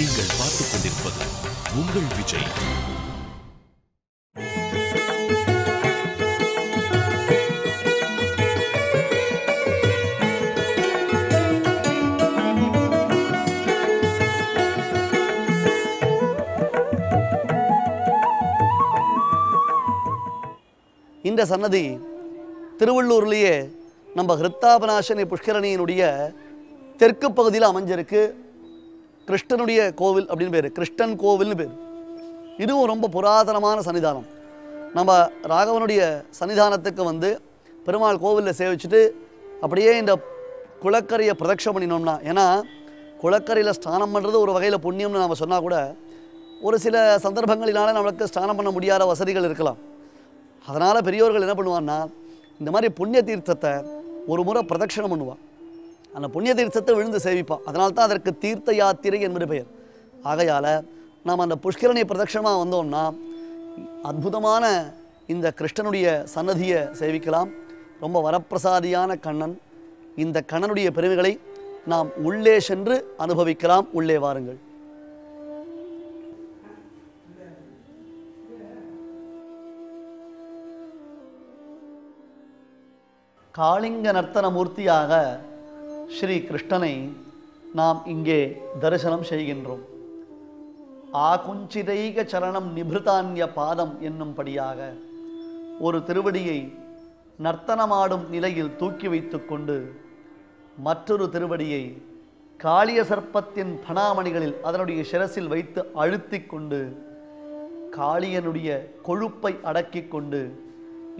நீங்கள் பார்த்துக் கொண்டிருப்பது உங்கள் விஜய். இந்த சன்னதி திருவள்ளூர்லேயே நம்ம ஹிருத்தாபநாசனி புஷ்கரணியினுடைய தெற்கு பகுதியில் அமைஞ்சிருக்கு. கிருஷ்ணனுடைய கோவில் அப்படின்னு பேர், கிருஷ்ணன் கோவில்னு பேர். இதுவும் ரொம்ப புராதனமான சன்னிதானம். நம்ம ராகவனுடைய சன்னிதானத்துக்கு வந்து பெருமாள் கோவிலில் சேவிச்சுட்டு அப்படியே இந்த குளக்கரையை பிரதட்சம் பண்ணினோம்னா, ஏன்னா குளக்கரையில் ஸ்நானம் பண்ணுறது ஒரு வகையில் புண்ணியம்னு நம்ம சொன்னால் கூட ஒரு சில சந்தர்ப்பங்களினால நம்மளுக்கு ஸ்நானம் பண்ண முடியாத வசதிகள் இருக்கலாம். அதனால் பெரியோர்கள் என்ன பண்ணுவான்னா, இந்த மாதிரி புண்ணிய தீர்த்தத்தை ஒரு முறை பிரதட்சணம் பண்ணுவான். அந்த புண்ணிய தீர்த்தத்தை விழுந்து சேவிப்பான். அதனால தான் அதற்கு தீர்த்த யாத்திரை என்பது பெயர். ஆகையால் நாம் அந்த புஷ்கரணி பிரதட்சணமாக வந்தோம்னா அற்புதமான இந்த கிருஷ்ணனுடைய சன்னதியை சேவிக்கலாம். ரொம்ப வரப்பிரசாதியான கண்ணன். இந்த கண்ணனுடைய பெருமைகளை நாம் உள்ளே சென்று அனுபவிக்கலாம். உள்ளே வாருங்கள். காளிங்க நர்த்தன மூர்த்தியாக ஸ்ரீ கிருஷ்ணனை நாம் இங்கே தரிசனம் செய்கின்றோம். ஆகுஞ்சிதைக சரணம் நிபிருதான்ய பாதம் என்னும்படியாக ஒரு திருவடியை நர்த்தனமாடும் நிலையில் தூக்கி வைத்து கொண்டு மற்றொரு திருவடியை காளிய சர்ப்பத்தின் பணாமணிகளில் அதனுடைய சிரசில் வைத்து அழுத்தி கொண்டு காளியனுடைய கொழுப்பை அடக்கி கொண்டு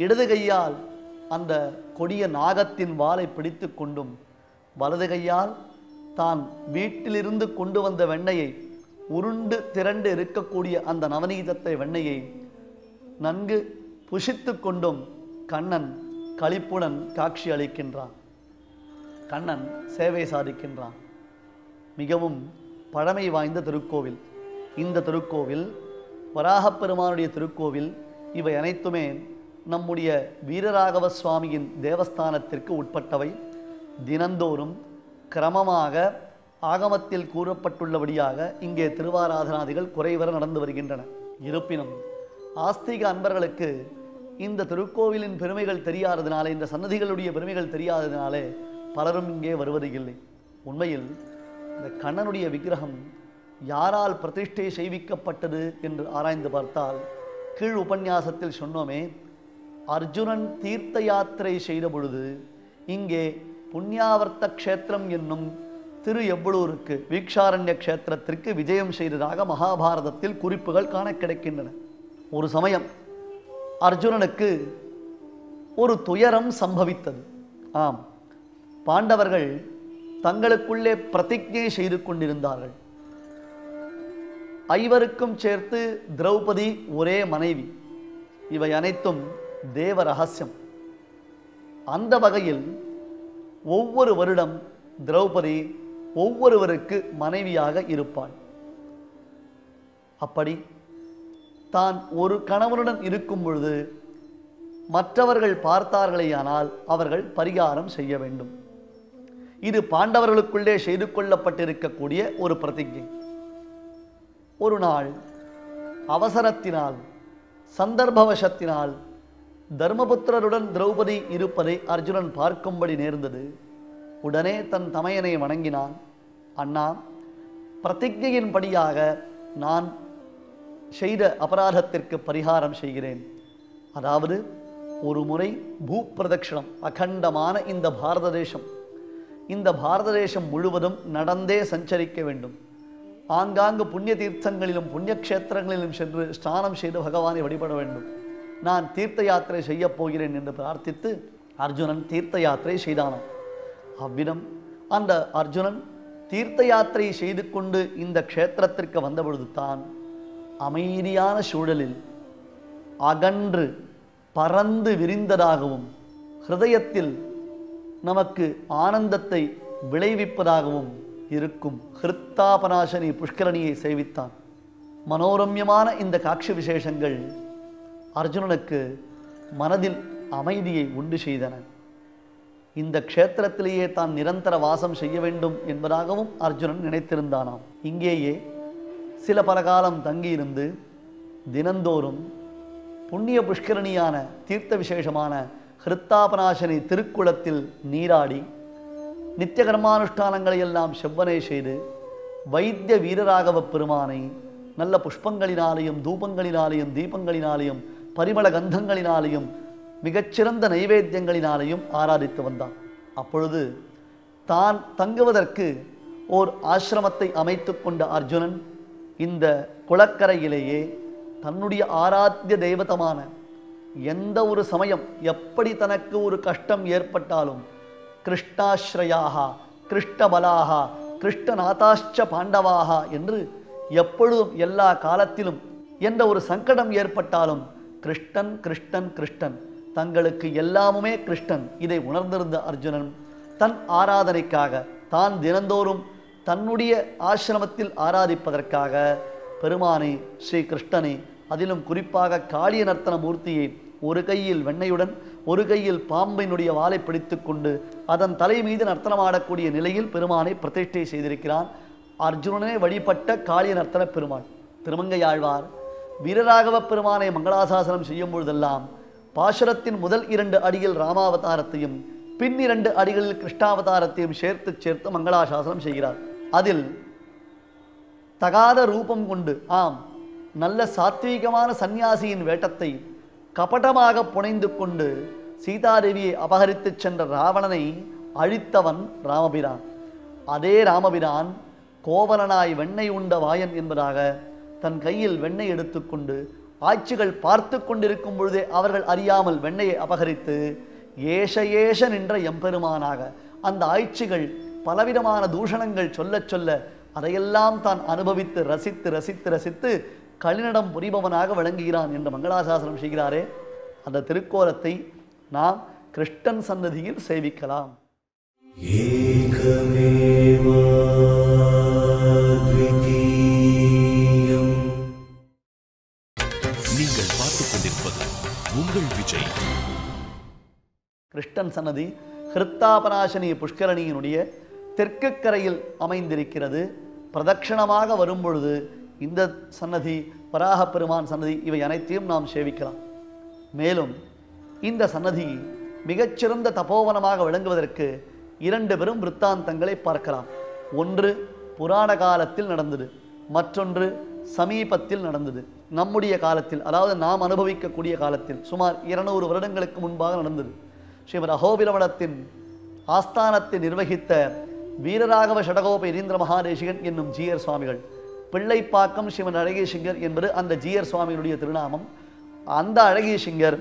இடது கையால் அந்த கொடிய நாகத்தின் வாலை பிடித்து கொண்டும் வலது கையால் தான் வீட்டிலிருந்து கொண்டு வந்த வெண்ணையை உருண்டு திரண்டு இருக்கக்கூடிய அந்த நவநீதத்தை வெண்ணையை நன்கு புஷித்து கொண்டும் கண்ணன் களிப்புடன் காட்சி அளிக்கின்றான். கண்ணன் சேவை சாதிக்கின்றான். மிகவும் பழமை வாய்ந்த திருக்கோவில் இந்த திருக்கோவில். வராகப்பெருமானுடைய திருக்கோவில். இவை அனைத்துமே நம்முடைய வீரராகவ சுவாமியின் தேவஸ்தானத்திற்கு உட்பட்டவை. தினந்தோறும் கிரமமாக ஆகமத்தில் கூறப்பட்டுள்ளபடியாக இங்கே திருவாராதனாதிகள் குறைவர நடந்து வருகின்றன. இருப்பினும் ஆஸ்திக அன்பர்களுக்கு இந்த திருக்கோவிலின் பெருமைகள் தெரியாததினாலே, இந்த சன்னதிகளுடைய பெருமைகள் தெரியாததினாலே பலரும் இங்கே வருவது இல்லை. உண்மையில் இந்த கண்ணனுடைய விக்கிரகம் யாரால் பிரதிஷ்டை செய்விக்கப்பட்டது என்று ஆராய்ந்து பார்த்தால், கீழ் உபன்யாசத்தில் சொன்னோமே, அர்ஜுனன் தீர்த்த யாத்திரை செய்த பொழுது இங்கே புண்ணியாவர்த்த க்ஷேத்திரம் என்னும் திரு எவ்வளூருக்கு வீக்ஷாரண்ய க்ஷேத்திரத்திற்கு விஜயம் செய்ததாக மகாபாரதத்தில் குறிப்புகள் காண கிடைக்கின்றன. ஒரு சமயம் அர்ஜுனனுக்கு ஒரு துயரம் சம்பவித்தது. ஆம், பாண்டவர்கள் தங்களுக்குள்ளே பிரதிஜை செய்து கொண்டிருந்தார்கள். ஐவருக்கும் சேர்த்து திரௌபதி ஒரே மனைவி. இவை அனைத்தும் தேவ ரகசியம். அந்த வகையில் ஒவ்வொரு வருடம் திரௌபதி ஒவ்வொருவருக்கு மனைவியாக இருப்பாள். அப்படி தான் ஒரு கணவனுடன் இருக்கும் பொழுது மற்றவர்கள் பார்த்தார்களேயானால் அவர்கள் பரிகாரம் செய்ய வேண்டும். இது பாண்டவர்களுக்குள்ளே செய்து கொள்ளப்பட்டிருக்கக்கூடிய ஒரு பிரதிஜை. ஒரு நாள் அவசரத்தினால் சந்தர்ப்பவசத்தினால் தர்மபுத்திரருடன் திரௌபதி இருப்பதை அர்ஜுனன் பார்க்கும்படி நேர்ந்தது. உடனே தன் தமையனை வணங்கினான். அண்ணா, பிரதிஜையின்படியாக நான் செய்த அபராதத்திற்கு பரிகாரம் செய்கிறேன். அதாவது ஒரு முறை பூப்பிரதட்சணம், அகண்டமான இந்த பாரத தேசம் முழுவதும் நடந்தே சஞ்சரிக்க வேண்டும். ஆங்காங்கு புண்ணிய தீர்த்தங்களிலும் புண்ணிய கஷேத்திரங்களிலும் சென்று ஸ்நானம் செய்து பகவானை வழிபட வேண்டும். நான் தீர்த்த யாத்திரை செய்ய போகிறேன் என்று பிரார்த்தித்து அர்ஜுனன் தீர்த்த யாத்திரை செய்தானாம். அவ்விதம் அந்த அர்ஜுனன் தீர்த்த யாத்திரை செய்து கொண்டு இந்த க்ஷேத்திரத்திற்கு வந்தபொழுது தான் அமைதியான சூழலில் அகன்று பறந்து விரிந்ததாகவும் ஹிருதயத்தில் நமக்கு ஆனந்தத்தை விளைவிப்பதாகவும் இருக்கும் ஹிருத்தாபநாசனி புஷ்கரணியை சேவித்தான். மனோரம்யமான இந்த காட்சி விசேஷங்கள் அர்ஜுனனுக்கு மனதில் அமைதியை உண்டு செய்தன. இந்த க்ஷேத்திரத்திலேயே தான் நிரந்தர வாசம் செய்ய வேண்டும் என்பதாகவும் அர்ஜுனன் நினைத்திருந்தானாம். இங்கேயே சில பல காலம் தங்கியிருந்து தினந்தோறும் புண்ணிய புஷ்கரணியான தீர்த்த விசேஷமான ஹிருத்தாபநாசனி திருக்குளத்தில் நீராடி நித்திய கர்மானுஷ்டானங்களை எல்லாம் செவ்வனே செய்து வைத்திய வீரராகவ பெருமானை நல்ல புஷ்பங்களினாலேயும் தூபங்களினாலேயும் தீபங்களினாலேயும் பரிமள கந்தங்களினாலேயும் மிகச்சிறந்த நைவேத்தியங்களினாலேயும் ஆராதித்து வந்தான். அப்பொழுது தான் தங்குவதற்கு ஓர் ஆசிரமத்தை அமைத்து கொண்ட அர்ஜுனன் இந்த குளக்கரையிலேயே தன்னுடைய ஆராத்திய தெய்வதமான எந்த ஒரு சமயம் எப்படி தனக்கு ஒரு கஷ்டம் ஏற்பட்டாலும் கிருஷ்ணாஸ்ரயாக கிருஷ்ணபலாக கிருஷ்ணநாதாச்ச பாண்டவாக என்று எப்பொழுதும் எல்லா காலத்திலும் எந்த ஒரு சங்கடம் ஏற்பட்டாலும் கிருஷ்ணன் கிருஷ்ணன் கிருஷ்ணன், தங்களுக்கு எல்லாமுமே கிருஷ்ணன், இதை உணர்ந்திருந்த அர்ஜுனன் தன் ஆராதனைக்காக தான் தினந்தோறும் தன்னுடைய ஆசிரமத்தில் ஆராதிப்பதற்காக பெருமானை ஸ்ரீ கிருஷ்ணனை, அதிலும் குறிப்பாக காளிய நர்த்தன மூர்த்தியை ஒரு கையில் வெண்ணையுடன் ஒரு கையில் பாம்பினுடைய வாளை பிடித்து கொண்டு அதன் தலை மீது நர்த்தனமாடக்கூடிய நிலையில் பெருமானை பிரதிஷ்டை செய்திருக்கிறான். அர்ஜுனனே வழிபட்ட காளிய நர்த்தன பெருமான். திருமங்கையாழ்வார் வீரராகவ பெருமானை மங்களாசாசனம் செய்யும் பொழுதெல்லாம் பாசுரத்தின் முதல் 2 அடியில் ராமாவதாரத்தையும் பின் 2 அடிகளில் கிருஷ்ணாவதாரத்தையும் சேர்த்து மங்களாசாசனம் செய்கிறார். அதில் தகாத ரூபம் கொண்டு நல்ல சாத்வீகமான சந்நியாசியின் வேட்டத்தை கபடமாக புனைந்து கொண்டு சீதாதேவியை அபகரித்து சென்ற ராவணனை அழித்தவன் ராமபிரான். அதே ராமபிரான் கோவலனாய் வெண்ணெய் உண்ட வாயன் என்பதாக தன் கையில் வெண்ணெய் எடுத்துக்கொண்டு ஆட்சிகள் பார்த்து கொண்டிருக்கும் பொழுதே அவர்கள் அறியாமல் வெண்ணெயை அபகரித்து ஏஷ நின்ற எம்பெருமானாக அந்த ஆட்சிகள் பலவிதமான தூஷணங்கள் சொல்ல சொல்ல அதையெல்லாம் தான் அனுபவித்து ரசித்து ரசித்து ரசித்து களிநடம் புரிபவனாக விளங்குகிறான் என்று மங்களாசாசனம் செய்கிறாரே, அந்த திருக்கோலத்தை நாம் கிருஷ்ணன் சன்னதியில் சேவிக்கலாம். நீங்கள் பார்த்துக் கொண்டிருப்பது உங்கள் விஜய். கிருஷ்ணன் சன்னதி ஹிருத்தாபநாசனி புஷ்கரணியினுடைய தெற்கு கரையில் அமைந்திருக்கிறது. பிரதட்சணமாக வரும்பொழுது இந்த சன்னதி, வராக பெருமான் சன்னதி, இவை அனைத்தையும் நாம் சேவிக்கலாம். மேலும் இந்த சன்னதி மிகச்சிறந்த தபோவனமாக விளங்குவதற்கு 2 பெரும் விற்த்தாந்தங்களை பார்க்கலாம். ஒன்று புராண காலத்தில் நடந்தது, மற்றொன்று சமீபத்தில் நடந்தது. நம்முடைய காலத்தில், அதாவது நாம் அனுபவிக்கக்கூடிய காலத்தில் சுமார் 200 வருடங்களுக்கு முன்பாக நடந்தது. ஸ்ரீமத் அஹோபிலவனத்தின் ஆஸ்தானத்தை நிர்வகித்த வீரராகவ ஷடகோப யதீந்திர மகாதேசிகன் என்னும் ஜீயர் சுவாமிகள், பிள்ளைப்பாக்கம் ஸ்ரீமன் அழகேசிங்கர் என்பது அந்த ஜீயர் சுவாமிகளுடைய திருநாமம். அந்த அழகேசிங்கர்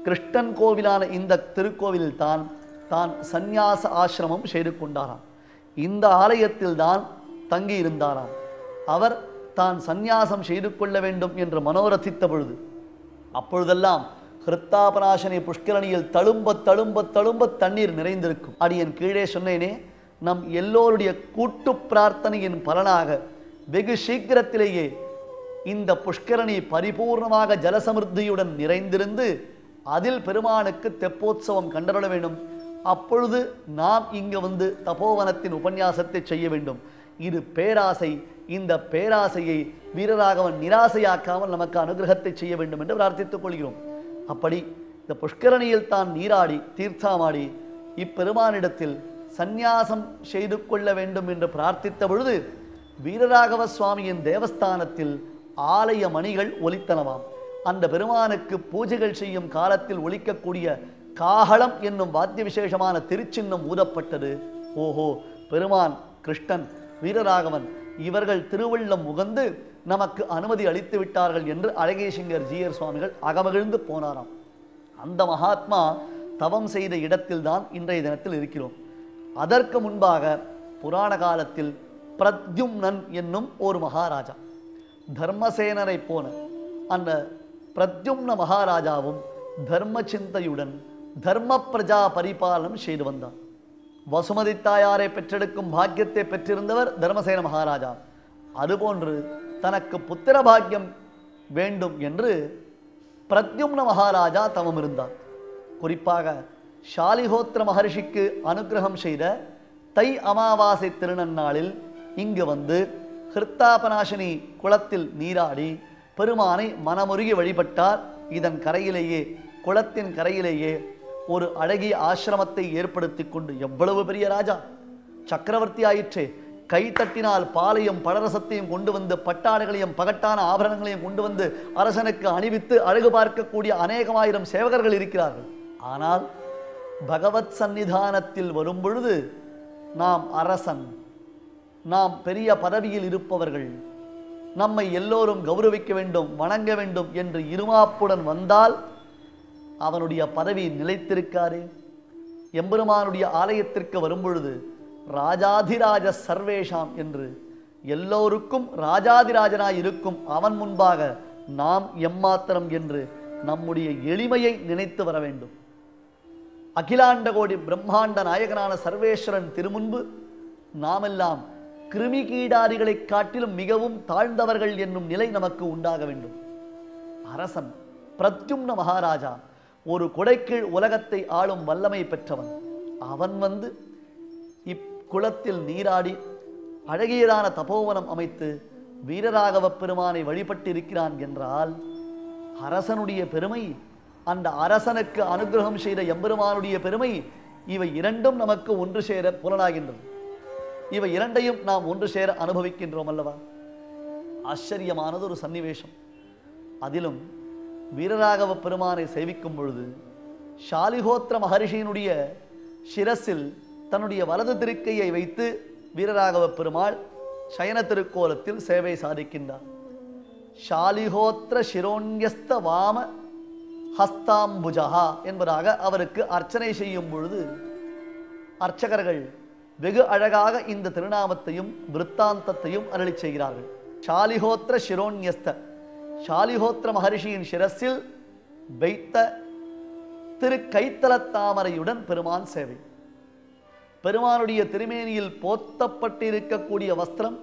கிருஷ்ணன் கோவிலான இந்த திருக்கோவிலில் தான் சந்நியாச ஆசிரமம் செய்து கொண்டாராம். இந்த ஆலயத்தில் தான் தங்கி இருந்தாராம். அவர் தான் சந்நியாசம் செய்து கொள்ள வேண்டும் என்று மனோரசித்த பொழுது அப்பொழுதெல்லாம் ஹிருத்தாபநாசனி புஷ்கரணியில் தழும்ப தழும்ப தழும்ப தண்ணீர் நிறைந்திருக்கும். அடியன் கீழே சொன்னேனே, நம் எல்லோருடைய கூட்டு பிரார்த்தனையின் பலனாக வெகு சீக்கிரத்திலேயே இந்த புஷ்கரணி பரிபூர்ணமாக ஜலசமிருத்தியுடன் நிறைந்திருந்து அதில் பெருமானுக்கு தெப்போத்சவம் கண்டறிய வேண்டும். அப்பொழுது நாம் இங்கு வந்து தபோவனத்தின் உபன்யாசத்தை செய்ய வேண்டும். இது பேராசை. இந்த பேராசையை வீரராகவன் நிராசையாக்காமல் நமக்கு அனுகிரகத்தை செய்ய வேண்டும் என்று பிரார்த்தித்துக் கொள்கிறோம். அப்படி இந்த புஷ்கரணியில் தான் நீராடி தீர்த்தமாடி இப்பெருமானிடத்தில் சந்நியாசம் செய்து கொள்ள வேண்டும் என்று பிரார்த்தித்த பொழுது வீரராகவ சுவாமியின் தேவஸ்தானத்தில் ஆலய மணிகள் ஒலித்தனவாம். அந்த பெருமானுக்கு பூஜைகள் செய்யும் காலத்தில் ஒலிக்கக்கூடிய காஹளம் என்னும் வாத்திய விசேஷமான திருச்சின்னம் ஊதப்பட்டது. ஓஹோ, பெருமான் கிருஷ்ணன் வீரராகவன் இவர்கள் திருவள்ளம் உகந்து நமக்கு அனுமதி அளித்து விட்டார்கள் என்று அழகேசிங்கர் ஜீயர் சுவாமிகள் அகமகிழ்ந்து போனாராம். அந்த மகாத்மா தவம் செய்த இடத்தில்தான் இன்றைய தினத்தில் இருக்கிறோம். அதற்கு முன்பாக புராண காலத்தில் பிரத்யும்னன் என்னும் ஒரு மகாராஜா, தர்மசேனரை போன அந்த பிரத்யும்ன மகாராஜாவும் தர்ம சிந்தையுடன் தர்ம பிரஜா பரிபாலனம் செய்து வந்தார். வசுமதி தாயாரை பெற்றெடுக்கும் பாக்கியத்தை பெற்றிருந்தவர் தர்மசேன மகாராஜா. அதுபோன்று தனக்கு புத்திர பாக்கியம் வேண்டும் என்று பிரத்யும்ன மகாராஜா தவம் இருந்தார். குறிப்பாக ஷாலிஹோத்திர மகர்ஷிக்கு அனுகிரகம் செய்த தை அமாவாசை திருநன்னாளில் இங்கு வந்து ஹிருத்தாபநாசினி குளத்தில் நீராடி பெருமானை மனமுருகி வழிபட்டார். இதன் கரையிலேயே, குளத்தின் கரையிலேயே ஒரு அழகிய ஆசிரமத்தை ஏற்படுத்தி கொண்டு, எவ்வளவு பெரிய ராஜா, சக்கரவர்த்தி ஆயிற்றே, கை தட்டினால் பாலையும் பழரசத்தையும் கொண்டு வந்து, பட்டாடைகளையும் பகட்டான ஆபரணங்களையும் கொண்டு வந்து அரசனுக்கு அணிவித்து அழகு பார்க்கக்கூடிய அநேகமாயிரம் சேவகர்கள் இருக்கிறார்கள். ஆனால் பகவத் சந்நிதானத்தில் வரும் பொழுது நாம் அரசன், நாம் பெரிய பதவியில் இருப்பவர்கள், நம்மை எல்லோரும் கௌரவிக்க வேண்டும், வணங்க வேண்டும் என்று இருமாப்புடன் வந்தால் அவனுடைய பதவி நிலைத்திருக்காரு. எம்பெருமானுடைய ஆலயத்திற்கு வரும்பொழுது ராஜாதிராஜ சர்வேஷாம் என்று எல்லோருக்கும் ராஜாதிராஜனாய் இருக்கும் அவன் முன்பாக நாம் எம்மாத்திரம் என்று நம்முடைய எளிமையை நினைத்து வர வேண்டும். அகிலாண்ட கோடி பிரம்மாண்ட நாயகனான சர்வேஸ்வரன் திருமுன்பு நாமெல்லாம் கிருமி கீடாதிகளை காட்டிலும் மிகவும் தாழ்ந்தவர்கள் என்னும் நிலை நமக்கு உண்டாக வேண்டும். அரசன் பிரத்யும்ன மகாராஜா, ஒரு கொடைக்கீழ் உலகத்தை ஆளும் வல்லமை பெற்றவன். அவன் வந்து இக்குளத்தில் நீராடி அழகியதான தபோவனம் அமைத்து வீரராகவ பெருமானை வழிபட்டிருக்கிறான் என்றால் அரசனுடைய பெருமை, அந்த அரசனுக்கு அனுகிரகம் செய்த எம்பெருமானுடைய பெருமை, இவை இரண்டும் நமக்கு ஒன்று சேர புலனாகின்றது. இவை இரண்டையும் நாம் ஒன்று சேர அனுபவிக்கின்றோம் அல்லவா? ஆச்சரியமானது ஒரு சன்னிவேஷம். அதிலும் வீரராகவ பெருமானை சேவிக்கும் பொழுது ஷாலிஹோத்திர மகரிஷியினுடைய சிரசில் தன்னுடைய வலது திருக்கையை வைத்து வீரராகவ பெருமாள் சயன திருக்கோலத்தில் சேவை சாதிக்கின்றார். ஷாலிஹோத்திர சிரோன்யஸ்த வாம ஹஸ்தாம்புஜா என்பதாக அவருக்கு அர்ச்சனை செய்யும் பொழுது அர்ச்சகர்கள் வெகு அழகாக இந்த திருநாமத்தையும் விருத்தாந்தத்தையும் அருளி செய்கிறார்கள். ஷாலிஹோத்திர சிரோன்யஸ்த, ஷாலிஹோத்திர மகரிஷியின் சிரசில் வைத்த திரு கைத்தலத்தாமரையுடன் பெருமான் சேவை. பெருமானுடைய திருமேனியில் போத்தப்பட்டு இருக்கக்கூடிய வஸ்திரம்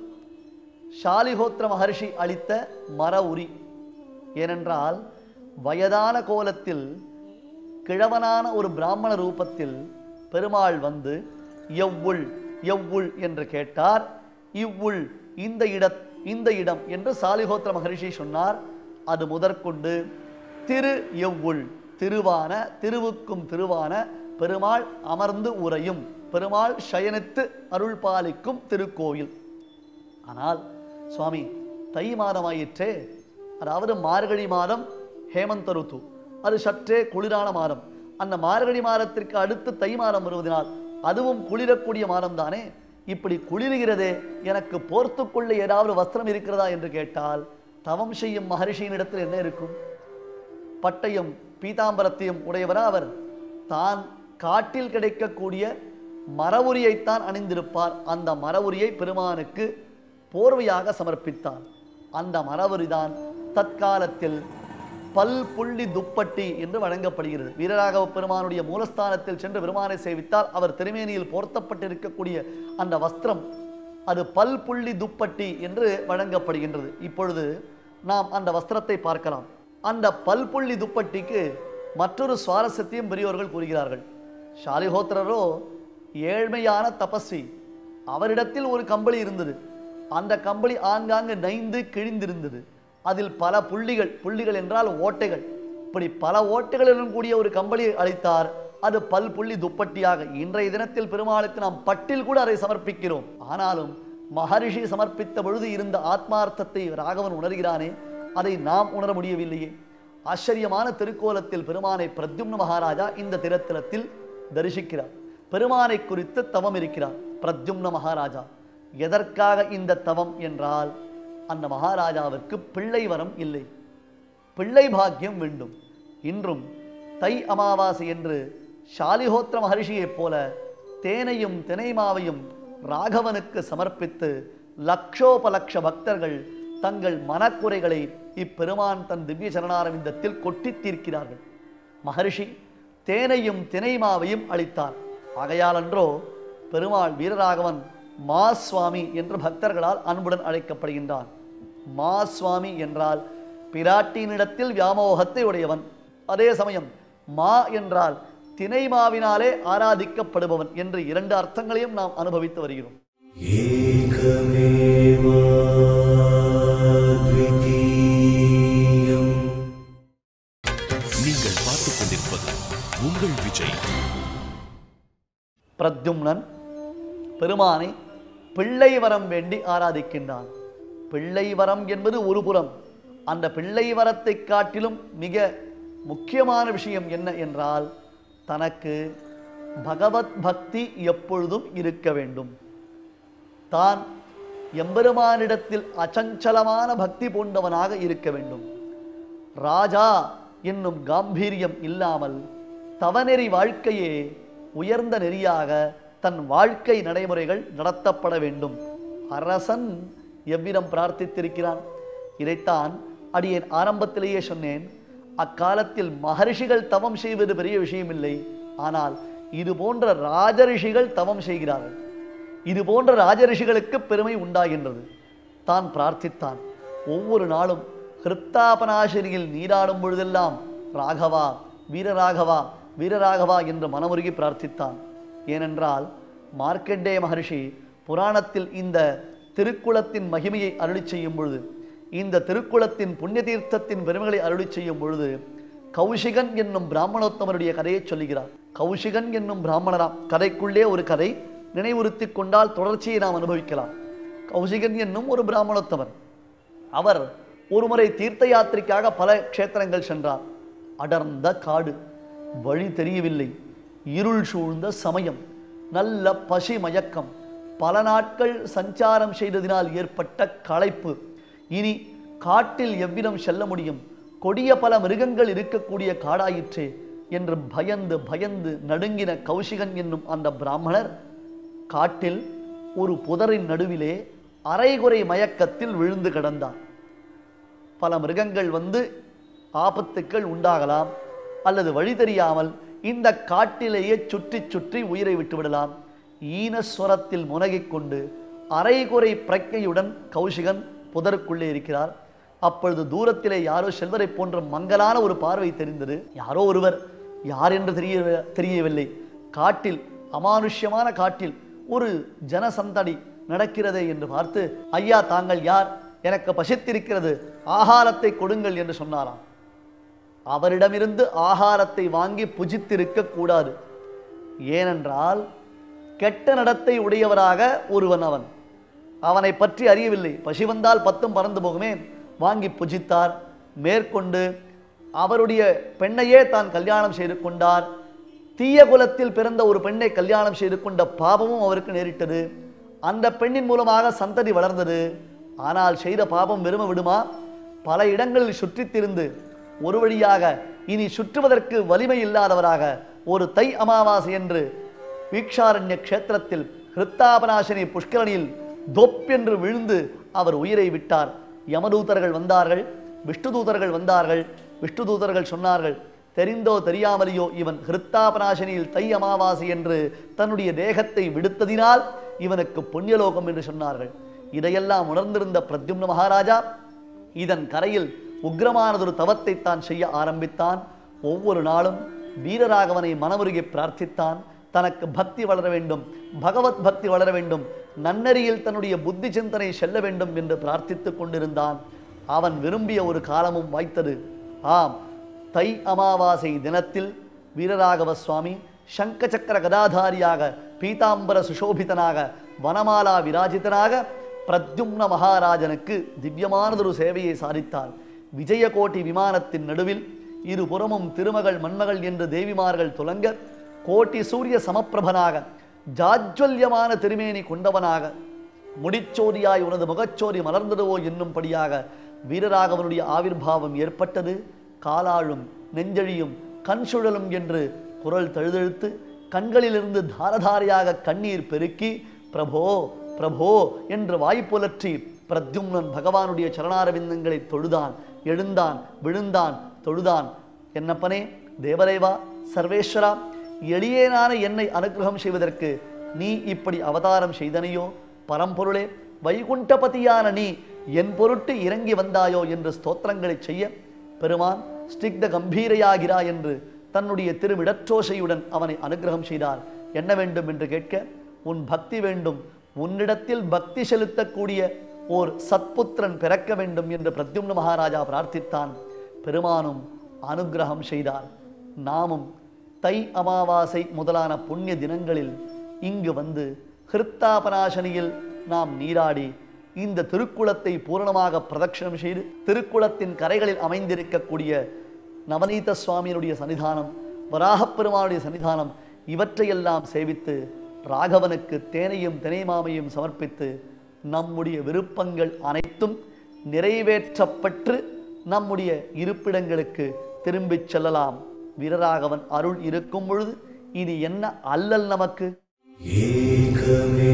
ஷாலிஹோத்திர மகர்ஷி அளித்த மர உரி. ஏனென்றால் வயதான கோலத்தில் கிழவனான ஒரு பிராமண ரூபத்தில் பெருமாள் வந்து எவ்வுள் எவ்வுள் என்று கேட்டார். இவ்வுள் இந்த இடம் என்று ஷாலிஹோத்திர மகரிஷி சொன்னார். அது முதற்கொண்டு திரு எவ்வுள், திருவான, திருவுக்கும் திருவான பெருமாள் அமர்ந்து உரையும், பெருமாள் சயனித்து அருள் பாலிக்கும் திருக்கோயில். ஆனால் சுவாமி, தை மாதமாயிற்றே, அதாவது மார்கழி மாதம் ஹேமந்த ருத்து, அது சற்றே குளிரான மாதம். அந்த மார்கழி மாதத்திற்கு அடுத்து தை மாதம் வருவதனால் அதுவும் குளிரக்கூடிய மாதம் தானே. இப்படி குளிர்கிறதே, எனக்கு போர்த்துக்கொள்ள ஏதாவது வஸ்திரம் இருக்கிறதா என்று கேட்டால் தவம் செய்யும் மகரிஷியினிடத்தில் என்ன இருக்கும்? பட்டையும் பீதாம்பரத்தையும் உடையவரா அவர். தான் காட்டில் கிடைக்கக்கூடிய மரவுரியைத்தான் அணிந்திருப்பார். அந்த மரவுரியை பெருமானுக்கு போர்வையாக சமர்ப்பித்தார். அந்த மரவுரிதான் தற்காலத்தில் பல் புள்ளி துப்பட்டி என்று வழங்கப்படுகிறது. வீரராகவ பெருமானுடைய மூலஸ்தானத்தில் சென்று பெருமானை சேவித்தால் அவர் திருமேனியில் போர்த்தப்பட்டிருக்கக்கூடிய அந்த வஸ்திரம் அது பல் புள்ளி துப்பட்டி என்று வழங்கப்படுகின்றது. இப்பொழுது நாம் அந்த வஸ்திரத்தை பார்க்கலாம். அந்த பல் புள்ளி துப்பட்டிக்கு மற்றொரு சுவாரஸ்யத்தையும் பெரியோர்கள் கூறுகிறார்கள். ஷாலிஹோத்திரரோ ஏழ்மையான தபஸ்வி. அவரிடத்தில் ஒரு கம்பளி இருந்தது. அந்த கம்பளி ஆங்காங்கு நைந்து கிழிந்திருந்தது. அதில் பல புள்ளிகள் என்றால் ஓட்டைகள், இப்படி பல ஓட்டைகளுடன் கூடிய ஒரு கம்பளியை அளித்தார். அது பல் புள்ளி துப்பட்டியாக. இன்றைய தினத்தில் பெருமாளுக்கு நாம் பட்டில் கூட அதை சமர்ப்பிக்கிறோம். ஆனாலும் மகரிஷி சமர்ப்பித்த பொழுது இருந்த ஆத்மார்த்தத்தை ராகவன் உணர்கிறானே, அதை நாம் உணர முடியவில்லையே. ஆச்சரியமான திருக்கோலத்தில் பெருமானை பிரத்யும்ன மகாராஜா இந்த திருத்தலத்தில் தரிசிக்கிறார். பெருமானை குறித்து தவம் இருக்கிறார் பிரத்யும்ன மகாராஜா. எதற்காக இந்த தவம் என்றால், அந்த மகாராஜாவிற்கு பிள்ளை வரம் இல்லை, பிள்ளை பாக்கியம் வேண்டும். இன்றும் தை அமாவாசை என்று ஷாலிஹோத்திர மகரிஷியைப் போல தேனையும் தினைமாவையும் ராகவனுக்கு சமர்ப்பித்து லட்சோபலட்ச பக்தர்கள் தங்கள் மனக்குறைகளை இப்பெருமான் தன் திவ்ய சரணாரவிந்தத்தில் கொட்டி தீர்க்கிறார்கள். மகரிஷி தேனையும் தினைமாவையும் அளித்தார். ஆகையால் அன்றோ பெருமாள் வீரராகவன் மா சுவாமி என்று பக்தர்களால் அன்புடன் அழைக்கப்படுகின்றான். மா சுவாமி என்றால் பிராட்டியினிடத்தில் வியாமோகத்தை உடையவன். அதே சமயம் மா என்றால் தினைமாவினாலே ஆராதிக்கப்படுபவன் என்று இரண்டு அர்த்தங்களையும் நாம் அனுபவித்து வருகிறோம். பிரத்யும்னன் பெருமானை பிள்ளை வரம் வேண்டி ஆராதிக்கின்றான். பிள்ளை வரம் என்பது ஒரு புறம். அந்த பிள்ளை வரத்தை காட்டிலும் மிக முக்கியமான விஷயம் என்ன என்றால், தனக்கு பகவத் பக்தி எப்பொழுதும் இருக்க வேண்டும். தான் எம்பெருமானிடத்தில் அச்சஞ்சலமான பக்தி பூண்டவனாக இருக்க வேண்டும். ராஜா என்னும் காம்பீரியம் இல்லாமல் தவநெறி வாழ்க்கையே உயர்ந்த நெறியாக தன் வாழ்க்கை நடைமுறைகள் நடத்தப்பட வேண்டும். அரசன் எவ்விதம் பிரார்த்தித்திருக்கிறான். இதைத்தான் அடியேன் ஆரம்பத்திலேயே சொன்னேன். அக்காலத்தில் மகரிஷிகள் தவம் செய்வது பெரிய விஷயமில்லை. ஆனால் இது போன்ற ராஜரிஷிகள் தவம் செய்கிறார்கள். இது போன்ற ராஜரிஷிகளுக்கு பெருமை உண்டாகின்றது. தான் பிரார்த்தித்தான். ஒவ்வொரு நாளும் ஹிருத்தாபநாசினியில் நீராடும் பொழுதெல்லாம் ராகவா வீரராகவா வீரராகவா என்று மனமுருகி பிரார்த்தித்தான். ஏனென்றால் மார்க்கண்டேய மகரிஷி புராணத்தில் இந்த திருக்குளத்தின் மகிமையை அருளி செய்யும் பொழுது, இந்த திருக்குளத்தின் புண்ணிய தீர்த்தத்தின் பெருமைகளை அருளி செய்யும் பொழுது கௌஷிகன் என்னும் பிராமணோத்தமருடைய கதையை சொல்லுகிறார். கௌஷிகன் என்னும் பிராமணராம். கதைக்குள்ளே ஒரு கதை நினைவுறுத்தி கொண்டால் தொடர்ச்சியை நாம் அனுபவிக்கலாம். கௌஷிகன் என்னும் ஒரு பிராமணோத்தமர். அவர் ஒருமுறை தீர்த்த யாத்திரைக்காக பல க்ஷேத்திரங்கள் சென்றார். அடர்ந்த காடு, வழி தெரியவில்லை, இருள் சூழ்ந்த சமயம், நல்ல பசி மயக்கம், பல நாட்கள் சஞ்சாரம் செய்ததினால் ஏற்பட்ட களைப்பு. இனி காட்டில் எவ்விதம் செல்ல முடியும், கொடிய பல மிருகங்கள் இருக்கக்கூடிய காடாயிற்றே என்று பயந்து பயந்து நடுங்கின கௌஷிகன் என்னும் அந்த பிராமணர் காட்டில் ஒரு புதரின் நடுவிலே அரைகுறை மயக்கத்தில் விழுந்து கிடந்தார். பல மிருகங்கள் வந்து ஆபத்துக்கள் உண்டாகலாம், அல்லது வழி தெரியாமல் இந்த காட்டிலேயே சுற்றி சுற்றி உயிரை விட்டுவிடலாம். ஈனஸ்வரத்தில் முனகிக் கொண்டு அரைகுறை பிரக்கையுடன் கௌஷிகன் புதருக்குள்ளே இருக்கிறார். அப்பொழுது தூரத்திலே யாரோ செல்வரை போன்ற மங்கலான ஒரு பார்வை தெரிந்தது. யாரோ ஒருவர், யார் என்று தெரியவில்லை. காட்டில், அமானுஷ்யமான காட்டில் ஒரு ஜனசந்தடி நடக்கிறதே என்று பார்த்து, ஐயா தாங்கள் யார், எனக்கு பசித்திருக்கிறது, ஆகாரத்தை கொடுங்கள் என்று சொன்னாராம். அவரிடமிருந்து ஆகாரத்தை வாங்கி புஜித்திருக்க கூடாது. ஏனென்றால் கெட்ட நடத்தை உடையவராக ஒருவன் அவன். அவனை பற்றி அறியவில்லை. பசி வந்தால் 10 பறந்து போகுமே. வாங்கி புஜித்தார். மேற்கொண்டு அவருடைய பெண்ணையே தான் கல்யாணம் செய்து கொண்டார். தீய குலத்தில் பிறந்த ஒரு பெண்ணை கல்யாணம் செய்து கொண்ட பாபமும் அவருக்கு நேரிட்டது. அந்த பெண்ணின் மூலமாக சந்ததி வளர்ந்தது. ஆனால் செய்த பாபம் வெறும விடுமா? பல இடங்களில் சுற்றித்திருந்து ஒரு வழியாக இனி சுற்றுவதற்கு வலிமை இல்லாதவராக ஒரு தை அமாவாசை என்று வீக்ஷாரண்ய க்ஷேத்திரத்தில் ஹிருத்தாபநாசினி புஷ்கரணியில் தொப்பென்று விழுந்து அவர் உயிரை விட்டார். யமதூதர்கள் வந்தார்கள், விஷ்ணு தூதர்கள் வந்தார்கள். விஷ்ணு தூதர்கள் சொன்னார்கள், தெரிந்தோ தெரியாமலையோ இவன் ஹிருத்தாபநாசினியில் தை அமாவாசை என்று தன்னுடைய தேகத்தை விடுத்ததினால் இவனுக்கு புண்ணியலோகம் என்று சொன்னார்கள். இதையெல்லாம் உணர்ந்திருந்த பிரத்யும்ன மகாராஜா இதன் கரையில் உக்ரமானதொரு தவத்தை தான் செய்ய ஆரம்பித்தான். ஒவ்வொரு நாளும் வீரராகவனை மனமுருகி பிரார்த்தித்தான். தனக்கு பக்தி வளர வேண்டும், பகவத் பக்தி வளர வேண்டும், நன்னறியில் தன்னுடைய புத்தி சிந்தனை செல்ல வேண்டும் என்று பிரார்த்தித்துக் கொண்டிருந்தான். அவன் விரும்பிய ஒரு காலமும் வாய்த்தது. ஆம், தை அமாவாசை தினத்தில் வீரராகவ சுவாமி சங்க சக்கர கதாதாரியாக, பீதாம்பர சுசோபிதனாக, வனமாலா விராஜிதனாக பிரத்யும்ன மகாராஜனுக்கு திவ்யமானதொரு சேவையை சாதித்தார். விஜயகோட்டி விமானத்தின் நடுவில் இருபுறமும் திருமகள் மண்மகள் என்று தேவிமார்கள் துலங்க, கோட்டி சூரிய சமப்பிரபனாக, ஜாஜ்வல்யமான திருமேனி கொண்டவனாக, முடிச்சோதியாய் உனது முகச்சோதி மலர்ந்ததுவோ என்னும்படியாக வீரராகவனுடைய ஆவிர்பாவம் ஏற்பட்டது. காலாழும் நெஞ்சழியும் கண் சுழலும் என்று குரல் தழுதழுத்து கண்களிலிருந்து தாரதாரையாக கண்ணீர் பெருக்கி பிரபோ பிரபோ என்று வாய்ப்புலற்றி பிரத்யும்னன் பகவானுடைய சரணாரவிந்தங்களை தொழுதான். எழுந்தான், விழுந்தான், தொழுதான். என்னப்பனே, தேவதேவா, சர்வேஸ்வரா, எளியேனான என்னை அனுகிரகம் செய்வதற்கு நீ இப்படி அவதாரம் செய்தனையோ? பரம்பொருளே, வைகுண்டபதியான நீ என் பொருட்டு இறங்கி வந்தாயோ என்று ஸ்தோத்திரங்களை செய்ய பெருமான் ஸ்னிக்த கம்பீரையாகிறா என்று தன்னுடைய திருவிடற்றோசையுடன் அவனை அனுகிரகம் செய்தார். என்ன வேண்டும் என்று கேட்க, உன் பக்தி வேண்டும், உன்னிடத்தில் பக்தி செலுத்தக்கூடிய ஓர் சத்புத்திரன் பிறக்க வேண்டும் என்று பிரத்யும்ன மகாராஜா பிரார்த்தித்தான். பெருமானும் அனுகிரகம் செய்தார். நாமும் தை அமாவாசை முதலான புண்ணிய தினங்களில் இங்கு வந்து ஹிருத்தாபநாசனியில் நாம் நீராடி இந்த திருக்குளத்தை பூரணமாக பிரதட்சணம் செய்து திருக்குளத்தின் கரைகளில் அமைந்திருக்கக்கூடிய நவநீத சுவாமியினுடைய சன்னிதானம், வராகப்பெருமானுடைய சன்னிதானம் இவற்றையெல்லாம் சேவித்து ராகவனுக்கு தேனையும் தினைமாமையும் சமர்ப்பித்து நம்முடைய விருப்பங்கள் அனைத்தும் நிறைவேற்றப்பட்டு நம்முடைய இருப்பிடங்களுக்கு திரும்பிச் செல்லலாம். வீரராகவன் அருள் இருக்கும் பொழுது இனி என்ன அல்லல் நமக்கு? ஏகமே